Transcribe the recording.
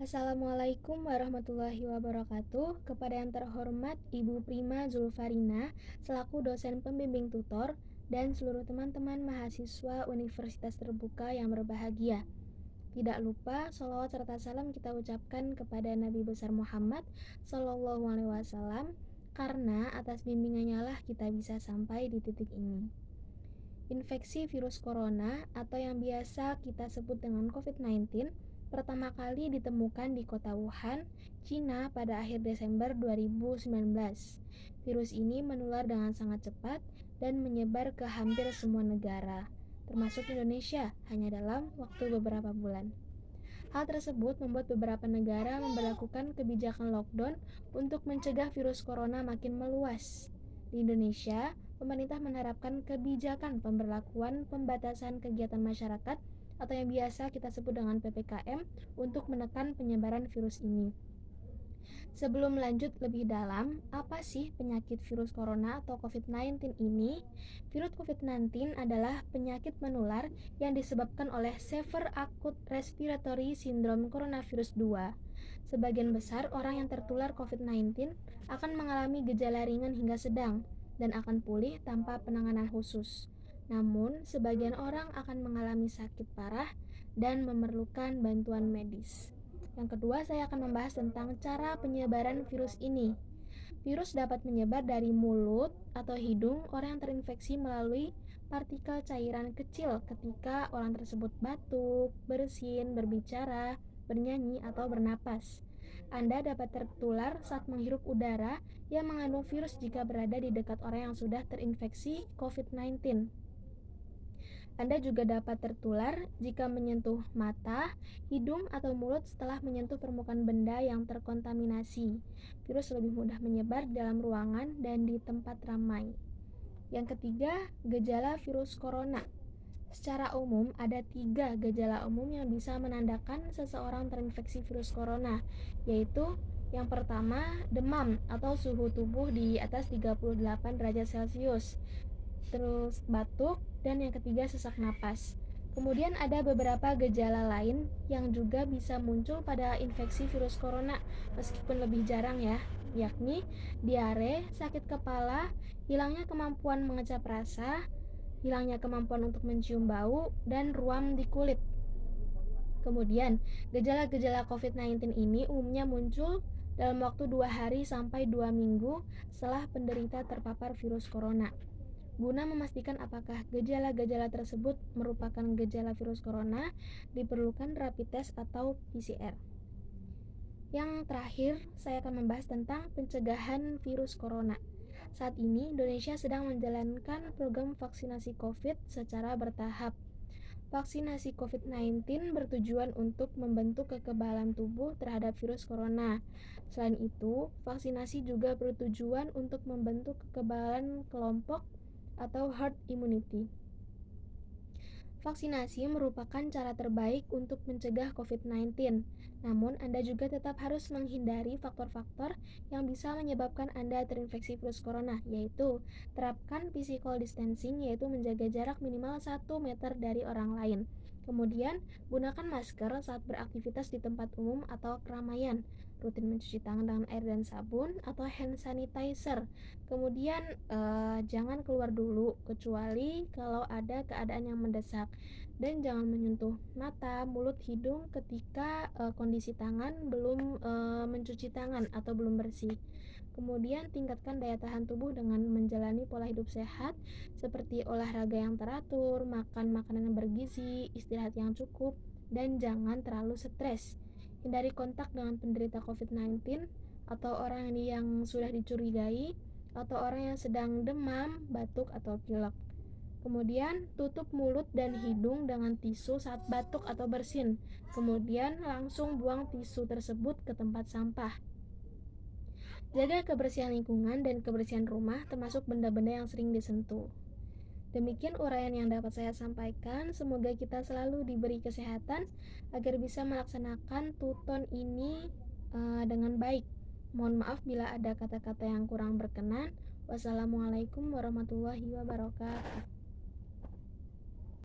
Assalamualaikum warahmatullahi wabarakatuh. Kepada yang terhormat Ibu Prima Zulfarina selaku dosen pembimbing tutor dan seluruh teman-teman mahasiswa Universitas Terbuka yang berbahagia. Tidak lupa sholawat serta salam kita ucapkan kepada Nabi besar Muhammad Sallallahu Alaihi Wasallam, karena atas bimbingannya lah kita bisa sampai di titik ini. Infeksi virus corona atau yang biasa kita sebut dengan COVID-19 pertama kali ditemukan di kota Wuhan, Cina pada akhir Desember 2019. Virus ini menular dengan sangat cepat dan menyebar ke hampir semua negara, termasuk Indonesia, hanya dalam waktu beberapa bulan. Hal tersebut membuat beberapa negara memberlakukan kebijakan lockdown untuk mencegah virus corona makin meluas. Di Indonesia, pemerintah menerapkan kebijakan pemberlakuan pembatasan kegiatan masyarakat atau yang biasa kita sebut dengan PPKM untuk menekan penyebaran virus ini. Sebelum lanjut lebih dalam, apa sih penyakit virus corona atau COVID-19 ini? Virus COVID-19 adalah penyakit menular yang disebabkan oleh Severe Acute Respiratory Syndrome Coronavirus 2. Sebagian besar orang yang tertular COVID-19 akan mengalami gejala ringan hingga sedang dan akan pulih tanpa penanganan khusus. Namun, sebagian orang akan mengalami sakit parah dan memerlukan bantuan medis. Yang kedua, saya akan membahas tentang cara penyebaran virus ini. Virus dapat menyebar dari mulut atau hidung orang yang terinfeksi melalui partikel cairan kecil ketika orang tersebut batuk, bersin, berbicara, bernyanyi, atau bernapas. Anda dapat tertular saat menghirup udara yang mengandung virus jika berada di dekat orang yang sudah terinfeksi COVID-19. Anda juga dapat tertular jika menyentuh mata, hidung, atau mulut setelah menyentuh permukaan benda yang terkontaminasi. Virus lebih mudah menyebar dalam ruangan dan di tempat ramai. Yang ketiga, gejala virus corona. Secara umum, ada 3 gejala umum yang bisa menandakan seseorang terinfeksi virus corona, yaitu yang pertama, demam atau suhu tubuh di atas 38 derajat Celcius. Terus batuk, dan yang ketiga sesak napas. Kemudian ada beberapa gejala lain yang juga bisa muncul pada infeksi virus corona meskipun lebih jarang ya, yakni diare, sakit kepala, hilangnya kemampuan mengecap rasa, hilangnya kemampuan untuk mencium bau, dan ruam di kulit. Kemudian, gejala-gejala COVID-19 ini umumnya muncul dalam waktu 2 hari sampai 2 minggu setelah penderita terpapar virus corona. Guna memastikan apakah gejala-gejala tersebut merupakan gejala virus corona, diperlukan rapid test atau PCR. Yang terakhir, saya akan membahas tentang pencegahan virus corona. Saat ini, Indonesia sedang menjalankan program vaksinasi COVID secara bertahap. Vaksinasi COVID-19 bertujuan untuk membentuk kekebalan tubuh terhadap virus corona. Selain itu, vaksinasi juga bertujuan untuk membentuk kekebalan kelompok atau herd immunity. Vaksinasi merupakan cara terbaik untuk mencegah COVID-19. Namun, Anda juga tetap harus menghindari faktor-faktor yang bisa menyebabkan Anda terinfeksi virus corona, yaitu terapkan physical distancing, yaitu menjaga jarak minimal 1 meter dari orang lain. Kemudian, gunakan masker saat beraktivitas di tempat umum atau keramaian. Rutin mencuci tangan dengan air dan sabun atau hand sanitizer. Kemudian, jangan keluar dulu kecuali kalau ada keadaan yang mendesak. Dan jangan menyentuh mata, mulut, hidung ketika kondisi tangan belum mencuci tangan atau belum bersih. Kemudian tingkatkan daya tahan tubuh dengan menjalani pola hidup sehat seperti olahraga yang teratur, makan makanan yang bergizi, istirahat yang cukup, dan jangan terlalu stres. Hindari kontak dengan penderita COVID-19 atau orang yang sudah dicurigai atau orang yang sedang demam, batuk, atau pilek. Kemudian tutup mulut dan hidung dengan tisu saat batuk atau bersin. Kemudian langsung buang tisu tersebut ke tempat sampah. Jaga kebersihan lingkungan dan kebersihan rumah, termasuk benda-benda yang sering disentuh. Demikian uraian yang dapat saya sampaikan. Semoga kita selalu diberi kesehatan agar bisa melaksanakan tuton ini dengan baik. Mohon maaf bila ada kata-kata yang kurang berkenan. Wassalamualaikum warahmatullahi wabarakatuh.